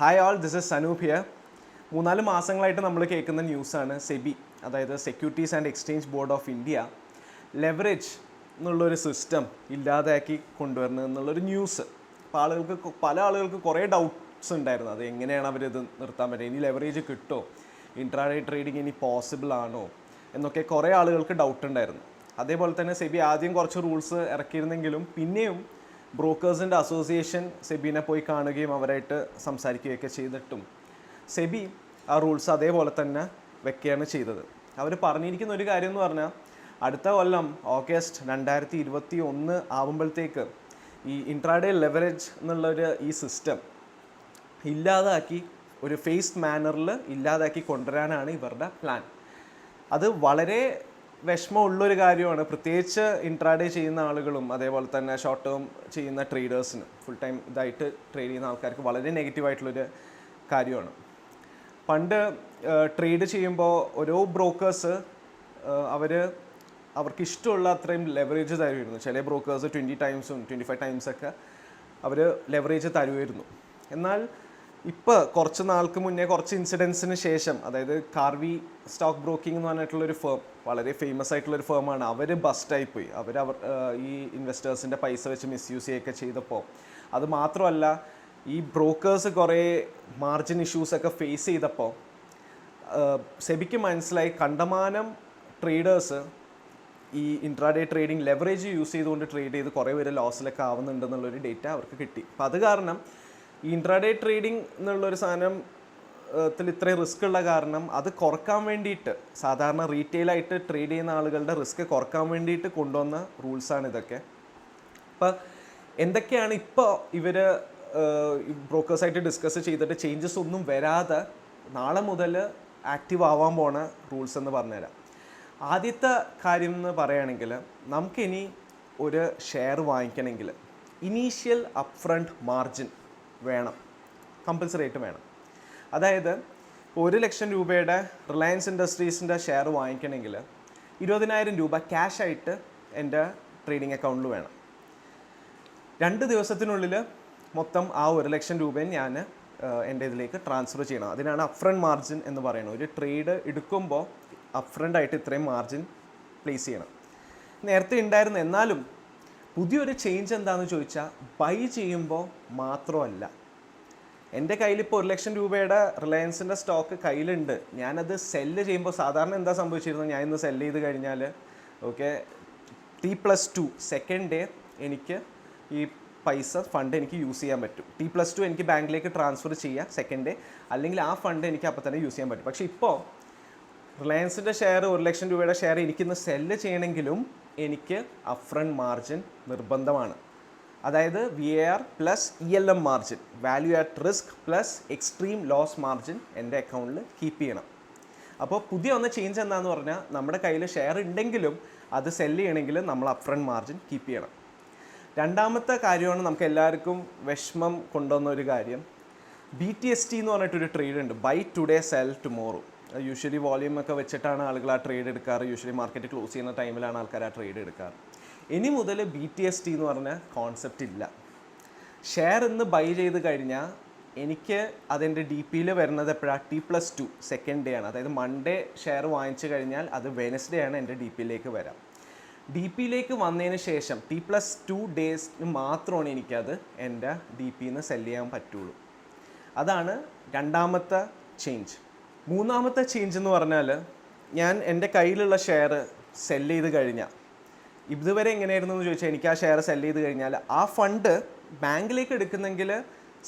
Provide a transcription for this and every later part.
Hi all, this is Sanoop here. 3-4 മാസങ്ങളായിട്ട് നമ്മൾ കേൾക്കുന്ന ന്യൂസാണ് സെബി, അതായത് securities and exchange board of India leverage എന്നുള്ളൊരു സിസ്റ്റം ഇല്ലാതാക്കി കൊണ്ടുവരുന്നത് എന്നുള്ളൊരു ന്യൂസ്. അപ്പോൾ പല ആളുകൾക്ക് കുറേ ഡൗട്ട്സ് ഉണ്ടായിരുന്നു. അത് എങ്ങനെയാണ് അവരിത് നിർത്താൻ പറ്റുക, ഇനി ലെവറേജ് കിട്ടുമോ, ഇൻട്രാഡേ ട്രേഡിങ് ഇനി പോസിബിൾ ആണോ എന്നൊക്കെ കുറേ ആളുകൾക്ക് ഡൗട്ട് ഉണ്ടായിരുന്നു. അതേപോലെ തന്നെ സെബി ആദ്യം കുറച്ച് റൂൾസ് ഇറക്കിയിരുന്നെങ്കിലും പിന്നെയും ബ്രോക്കേഴ്സിൻ്റെ അസോസിയേഷൻ സെബിനെ പോയി കാണുകയും അവരായിട്ട് സംസാരിക്കുകയൊക്കെ ചെയ്തിട്ടും സെബി ആ റൂൾസ് അതേപോലെ തന്നെ വെക്കുകയാണ് ചെയ്തത്. അവർ പറഞ്ഞിരിക്കുന്ന ഒരു കാര്യം എന്ന് പറഞ്ഞാൽ അടുത്ത കൊല്ലം ഓഗസ്റ്റ് 2021 ആവുമ്പോഴത്തേക്ക് ഈ ഇൻട്രാഡേ ലെവറേജ് എന്നുള്ളൊരു ഈ സിസ്റ്റം ഇല്ലാതാക്കി ഒരു ഫേസ്ഡ് മാനറിൽ ഇല്ലാതാക്കി കൊണ്ടുവരാനാണ് ഇവരുടെ പ്ലാൻ. അത് വളരെ വിഷമമുള്ളൊരു കാര്യമാണ്, പ്രത്യേകിച്ച് ഇൻട്രാഡേ ചെയ്യുന്ന ആളുകളും അതേപോലെ തന്നെ ഷോർട്ട് ടേം ചെയ്യുന്ന ട്രേഡേഴ്സിന്, ഫുൾ ടൈം ഇതായിട്ട് ട്രേഡ് ചെയ്യുന്ന ആൾക്കാർക്ക് വളരെ നെഗറ്റീവായിട്ടുള്ളൊരു കാര്യമാണ്. പണ്ട് ട്രേഡ് ചെയ്യുമ്പോൾ ഓരോ ബ്രോക്കേഴ്സ് അവർക്ക് ഇഷ്ടമുള്ള അത്രയും ലെവറേജ് തരുമായിരുന്നു. ചില ബ്രോക്കേഴ്സ് 20 ടൈംസും 25 ടൈംസൊക്കെ അവർ ലെവറേജ് തരുമായിരുന്നു. എന്നാൽ ഇപ്പോൾ കുറച്ച് നാൾക്ക് മുന്നേ കുറച്ച് ഇൻസിഡൻസിന് ശേഷം, അതായത് കാർവി സ്റ്റോക്ക് ബ്രോക്കിംഗ് എന്ന് പറഞ്ഞിട്ടുള്ളൊരു ഫേം, വളരെ ഫേമസ് ആയിട്ടുള്ളൊരു ഫേമാണ്, അവർ ബസ്റ്റായിപ്പോയി. അവർ ഈ ഇൻവെസ്റ്റേഴ്സിൻ്റെ പൈസ വെച്ച് മിസ്യൂസ് ചെയ്യുകയൊക്കെ ചെയ്തപ്പോൾ, അത് മാത്രമല്ല ഈ ബ്രോക്കേഴ്സ് കുറേ മാർജിൻ ഇഷ്യൂസൊക്കെ ഫേസ് ചെയ്തപ്പോൾ സെബിക്ക് മനസ്സിലായി കണ്ടമാനം ട്രേഡേഴ്സ് ഈ ഇൻട്രാഡേ ട്രേഡിങ് ലെവറേജ് യൂസ് ചെയ്തുകൊണ്ട് ട്രേഡ് ചെയ്ത് കുറേ പേര് ലോസിലൊക്കെ ആവുന്നുണ്ടെന്നുള്ളൊരു ഡേറ്റ അവർക്ക് കിട്ടി. അപ്പോൾ അത് കാരണം ഈ ഇൻട്രാഡേ ട്രേഡിംഗ് എന്നുള്ളൊരു സാധനത്തിൽ ഇത്രയും റിസ്ക് ഉള്ള കാരണം അത് കുറക്കാൻ വേണ്ടിയിട്ട്, സാധാരണ റീറ്റെയിലായിട്ട് ട്രേഡ് ചെയ്യുന്ന ആളുകളുടെ റിസ്ക് കുറക്കാൻ വേണ്ടിയിട്ട് കൊണ്ടുവന്ന റൂൾസാണ് ഇതൊക്കെ. അപ്പോൾ എന്തൊക്കെയാണ് ഇപ്പോൾ ഇവർ ബ്രോക്കേഴ്സായിട്ട് ഡിസ്കസ് ചെയ്തിട്ട് ചേഞ്ചസ് ഒന്നും വരാതെ നാളെ മുതൽ ആക്റ്റീവ് ആവാൻ പോണ റൂൾസ് എന്ന് പറഞ്ഞുതരാം. ആദ്യത്തെ കാര്യം എന്ന് പറയുകയാണെങ്കിൽ, നമുക്കിനി ഒരു ഷെയർ വാങ്ങിക്കണമെങ്കിൽ ഇനീഷ്യൽ അപ്ഫ്രണ്ട് മാർജിൻ വേണം, കമ്പൽസറി ആയിട്ട് വേണം. അതായത് 1 ലക്ഷം രൂപയുടെ റിലയൻസ് ഇൻഡസ്ട്രീസിൻ്റെ ഷെയർ വാങ്ങിക്കണമെങ്കിൽ 20,000 രൂപ ക്യാഷ് ആയിട്ട് എൻ്റെ ട്രേഡിംഗ് അക്കൗണ്ടിൽ വേണം. 2 ദിവസത്തിനുള്ളിൽ മൊത്തം ആ 1 ലക്ഷം രൂപയും ഞാൻ എൻ്റെ ഇതിലേക്ക് ട്രാൻസ്ഫർ ചെയ്യണം. അതിനാണ് അപ്ഫ്രണ്ട് മാർജിൻ എന്ന് പറയുന്നത്. ഒരു ട്രേഡ് എടുക്കുമ്പോൾ അപ്ഫ്രണ്ട് ആയിട്ട് ഇത്രയും മാർജിൻ പ്ലേസ് ചെയ്യണം. നേരത്തെ ഉണ്ടായിരുന്നു. എന്നാലും പുതിയൊരു ചേഞ്ച് എന്താണെന്ന് ചോദിച്ചാൽ, ബൈ ചെയ്യുമ്പോൾ മാത്രമല്ല, എൻ്റെ കയ്യിലിപ്പോൾ 1 ലക്ഷം രൂപയുടെ റിലയൻസിൻ്റെ സ്റ്റോക്ക് കയ്യിലുണ്ട്, ഞാനത് സെല്ല് ചെയ്യുമ്പോൾ സാധാരണ എന്താ സംഭവിച്ചിരുന്നത്, ഞാൻ ഇന്ന് സെല്ല് ചെയ്ത് കഴിഞ്ഞാൽ ഓക്കെ T+2 സെക്കൻഡ് ഡേ എനിക്ക് ഈ പൈസ ഫണ്ട് എനിക്ക് യൂസ് ചെയ്യാൻ പറ്റും. T+2 എനിക്ക് ബാങ്കിലേക്ക് ട്രാൻസ്ഫർ ചെയ്യാം സെക്കൻഡ് ഡേ, അല്ലെങ്കിൽ ആ ഫണ്ട് എനിക്ക് അപ്പോൾ തന്നെ യൂസ് ചെയ്യാൻ പറ്റും. പക്ഷേ ഇപ്പോൾ റിലയൻസിൻ്റെ ഷെയർ 1 ലക്ഷം രൂപയുടെ ഷെയർ എനിക്കിന്ന് സെല്ല് ചെയ്യണമെങ്കിലും എനിക്ക് അപ്ഫ്രണ്ട് മാർജിൻ നിർബന്ധമാണ്. അതായത് VAR plus ELM margin, value at risk plus extreme loss margin എൻ്റെ അക്കൗണ്ടിൽ കീപ്പ് ചെയ്യണം. അപ്പോൾ പുതിയ ഒന്ന് ചേഞ്ച് എന്താണെന്ന് പറഞ്ഞാൽ, നമ്മുടെ കയ്യിൽ ഷെയർ ഉണ്ടെങ്കിലും അത് സെല്ല് ചെയ്യണമെങ്കിൽ നമ്മൾ അപ്ഫ്രണ്ട് മാർജിൻ കീപ്പ് ചെയ്യണം. രണ്ടാമത്തെ കാര്യമാണ് നമുക്ക് എല്ലാവർക്കും വിഷമം കൊണ്ടുവന്ന ഒരു കാര്യം, BTST എന്ന് പറഞ്ഞിട്ടൊരു ട്രേഡ് ഉണ്ട്, buy today sell tomorrow. Usually volume ഒക്കെ വെച്ചിട്ടാണ് ആളുകൾ ആ ട്രേഡ് എടുക്കാറ്. യൂഷ്വലി മാർക്കറ്റ് ക്ലോസ് ചെയ്യുന്ന ടൈമിലാണ് ആൾക്കാർ ആ ട്രേഡ് എടുക്കാറ്. ഇനി മുതൽ BTST എന്ന് പറഞ്ഞ കോൺസെപ്റ്റ് ഇല്ല. ഷെയർ ഇന്ന് ബൈ ചെയ്ത് കഴിഞ്ഞാൽ എനിക്ക് അതെൻ്റെ DPയിൽ വരുന്നത് എപ്പോഴാണ്, T+2 സെക്കൻഡ് ഡേ ആണ്. അതായത് മൺഡേ ഷെയർ വാങ്ങിച്ചു കഴിഞ്ഞാൽ അത് വെനസ്ഡേ ആണ് എൻ്റെ DPയിലേക്ക് വരാം. DPയിലേക്ക് വന്നതിന് ശേഷം T+2 ഡേയ്സിന് മാത്രമാണ് എനിക്കത് എൻ്റെ DPയിൽ നിന്ന് സെല്ല് ചെയ്യാൻ പറ്റുള്ളൂ. അതാണ് രണ്ടാമത്തെ ചേഞ്ച്. മൂന്നാമത്തെ ചേഞ്ച് എന്ന് പറഞ്ഞാൽ, ഞാൻ എൻ്റെ കയ്യിലുള്ള ഷെയർ സെല്ല് ചെയ്ത് കഴിഞ്ഞാൽ, ഇതുവരെ എങ്ങനെയായിരുന്നു എന്ന് ചോദിച്ചാൽ, എനിക്ക് ആ ഷെയർ സെല്ല് ചെയ്ത് കഴിഞ്ഞാൽ ആ ഫണ്ട് ബാങ്കിലേക്ക് എടുക്കുന്നെങ്കിൽ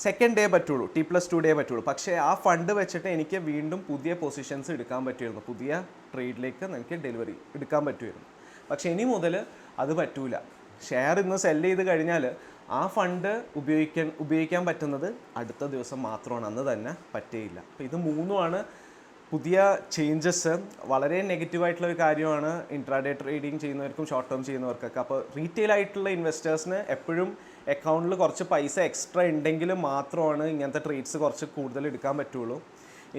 സെക്കൻഡ് ഡേ പറ്റുള്ളൂ, T+2 ഡേ പറ്റുള്ളൂ. പക്ഷേ ആ ഫണ്ട് വെച്ചിട്ട് എനിക്ക് വീണ്ടും പുതിയ പൊസിഷൻസ് എടുക്കാൻ പറ്റുമായിരുന്നു, പുതിയ ട്രേഡിലേക്ക് എനിക്ക് ഡെലിവറി എടുക്കാൻ പറ്റുമായിരുന്നു. പക്ഷേ ഇനി മുതൽ അത് പറ്റൂല. ഷെയർ ഇന്ന് സെല്ല് ചെയ്ത് കഴിഞ്ഞാൽ ആ ഫണ്ട് ഉപയോഗിക്കാൻ പറ്റുന്നത് അടുത്ത ദിവസം മാത്രമാണ്, അന്ന് തന്നെ പറ്റേയില്ല. അപ്പോൾ ഇത് മൂന്നുമാണ് പുതിയ ചേഞ്ചസ്. വളരെ നെഗറ്റീവായിട്ടുള്ള ഒരു കാര്യമാണ് ഇൻട്രാഡേ ട്രേഡിങ് ചെയ്യുന്നവർക്കും ഷോർട്ട് ടേം ചെയ്യുന്നവർക്കൊക്കെ. അപ്പോൾ റീറ്റെയിൽ ആയിട്ടുള്ള ഇൻവെസ്റ്റേഴ്സിന് എപ്പോഴും അക്കൗണ്ടിൽ കുറച്ച് പൈസ എക്സ്ട്രാ ഉണ്ടെങ്കിൽ മാത്രമാണ് ഇങ്ങനത്തെ ട്രേഡ്സ് കുറച്ച് കൂടുതൽ എടുക്കാൻ പറ്റുള്ളൂ.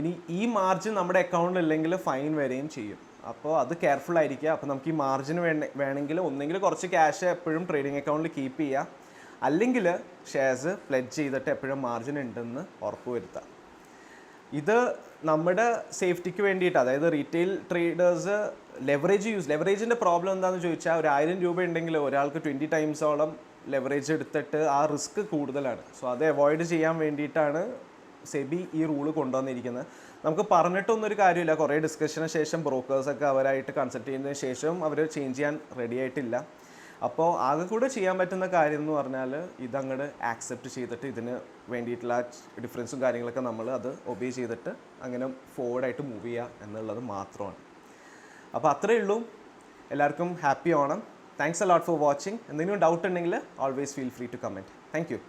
ഇനി ഈ മാർജിൻ നമ്മുടെ അക്കൗണ്ടിൽ ഇല്ലെങ്കിൽ ഫൈൻ വരികയും ചെയ്യും. അപ്പോൾ അത് കെയർഫുൾ ആയിരിക്കുക. അപ്പോൾ നമുക്ക് ഈ മാർജിൻ വേണമെങ്കിൽ ഒന്നെങ്കിൽ കുറച്ച് ക്യാഷ് എപ്പോഴും ട്രേഡിംഗ് അക്കൗണ്ടിൽ കീപ്പ് ചെയ്യുക, അല്ലെങ്കിൽ ഷെയർസ് പ്ലെഡ്ജ് ചെയ്തിട്ട് എപ്പോഴും മാർജിൻ ഉണ്ടെന്ന് ഉറപ്പുവരുത്തുക. ഇത് നമ്മുടെ സേഫ്റ്റിക്ക് വേണ്ടിയിട്ട്, അതായത് റീറ്റെയിൽ ട്രേഡേഴ്സ് ലെവറേജിൻ്റെ പ്രോബ്ലം എന്താണെന്ന് ചോദിച്ചാൽ, ഒരു 1000 രൂപ ഉണ്ടെങ്കിൽ ഒരാൾക്ക് 20 ടൈംസോളം ലെവറേജ് എടുത്തിട്ട് ആ റിസ്ക് കൂടുതലാണ്. സോ അത് അവോയ്ഡ് ചെയ്യാൻ വേണ്ടിയിട്ടാണ് സെബി ഈ റൂള് കൊണ്ടുവന്നിരിക്കുന്നത്. നമുക്ക് പറഞ്ഞിട്ടൊന്നൊരു കാര്യമില്ല. കുറേ ഡിസ്കഷന് ശേഷം ബ്രോക്കേഴ്സൊക്കെ അവരായിട്ട് കൺസൾട്ട് ചെയ്യുന്നതിന് ശേഷം അവർ ചേഞ്ച് ചെയ്യാൻ റെഡി ആയിട്ടില്ല. അപ്പോൾ ആകെ കൂടെ ചെയ്യാൻ പറ്റുന്ന കാര്യം എന്ന് പറഞ്ഞാൽ ഇതങ്ങോട്ട് ആക്സെപ്റ്റ് ചെയ്തിട്ട് ഇതിന് വേണ്ടിയിട്ടുള്ള ഡിഫറൻസും കാര്യങ്ങളൊക്കെ നമ്മൾ അത് ഒബേ ചെയ്തിട്ട് അങ്ങനെ ഫോർവേഡായിട്ട് മൂവ് ചെയ്യുക എന്നുള്ളത് മാത്രമാണ്. അപ്പോൾ അത്രയേ ഉള്ളൂ. എല്ലാവർക്കും happy Onam. Thanks a lot for watching. എന്തെങ്കിലും ഡൗട്ട് ഉണ്ടെങ്കിൽ always feel free to comment. Thank U.